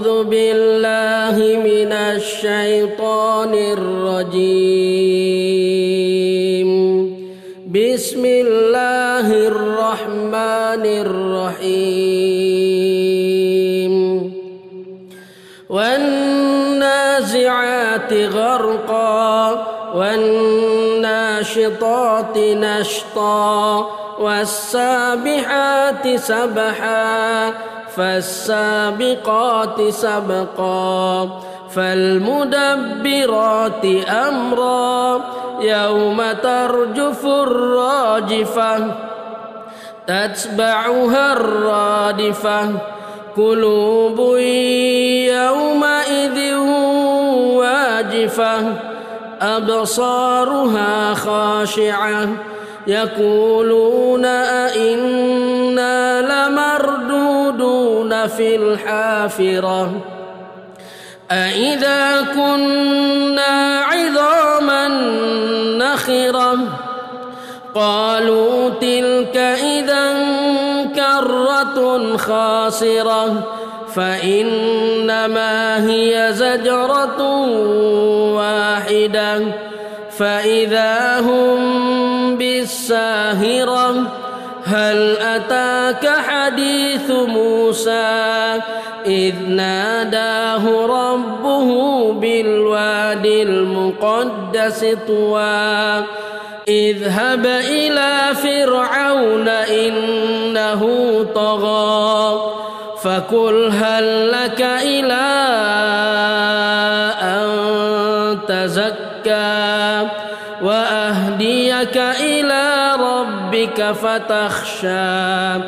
أعوذ بالله من الشيطان الرجيم. بسم الله الرحمن الرحيم. والنازعات غرقا والناشطات نشطا والسابحات سبحا فالسابقات سبقا فالمدبرات أمرا يوم ترجف الراجفة تتبعها الرادفة قلوب يومئذ واجفة أبصارها خاشعة يقولون أئنا لمردودون في الحافرة أئذا كنا عظاما نخرة قالوا تلك إذا كرة خاسرة فإنما هي زجرة واحدة فإذا هم بالساهرة هل أتاك حديث موسى إذ ناداه ربه بالوادي المقدس طوى اذهب إلى فرعون إنه طغى فقل هل لك إلى أن تزكى وأهديك إلى ربك فتخشى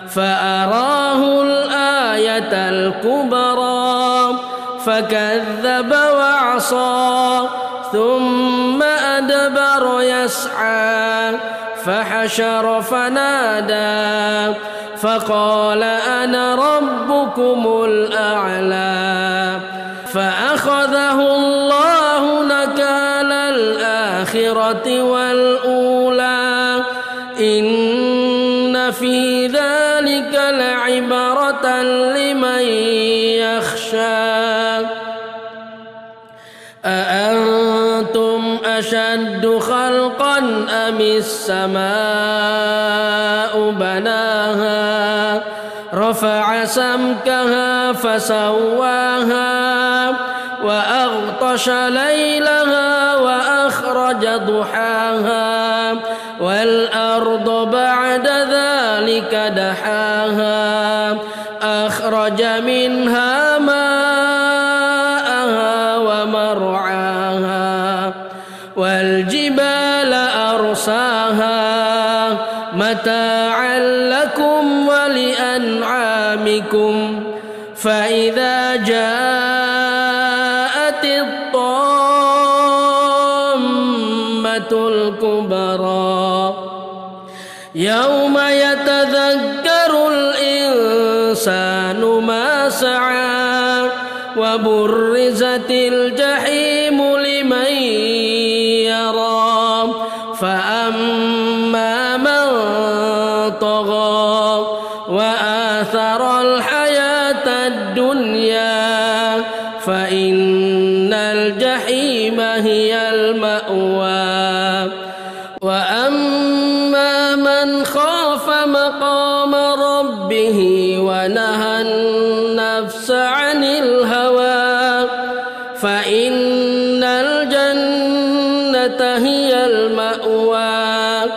فأراه الآية الكبرى فكذب وعصى ثم أدبر يسعى فحشر فنادى فقال أنا ربكم الأعلى فأخذه الله نكال الآخرة والأولى إن في ذلك لعبرة لمن يخشى أأنتم أشد خلقا أم السماء بناها رفع سمكها فسواها وأغطش ليلها وأخرج ضحاها والأرض بعد ذلك دحاها أخرج منها ماءها ومرعاها والجبال أرساها متاعا لكم ولأنعامكم فإذا جاءت الطامة الكبرى يوم يتذكر الإنسان ما سعى وبرزت الجحيم لمن يرى فأما من طغى وآثر الحياة الدنيا فإن الجحيم هي المأوى وأما من خاف مقام ربه ونهى النفس عن الهوى فإن الجنة هي المأوى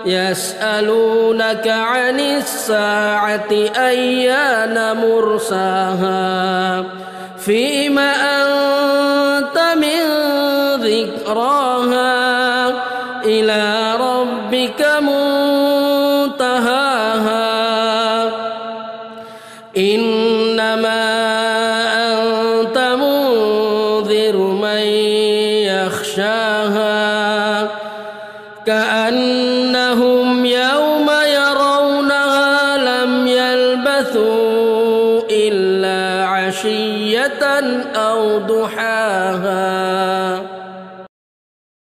يسألونك عن الساعة أيان مرساها فيم أنت من ذكراها إلى ربك منتهاها إنما أنت منذر من يخشاها كأنهم يوم يرونها لم يلبثوا إلا عشية أو ضحاها.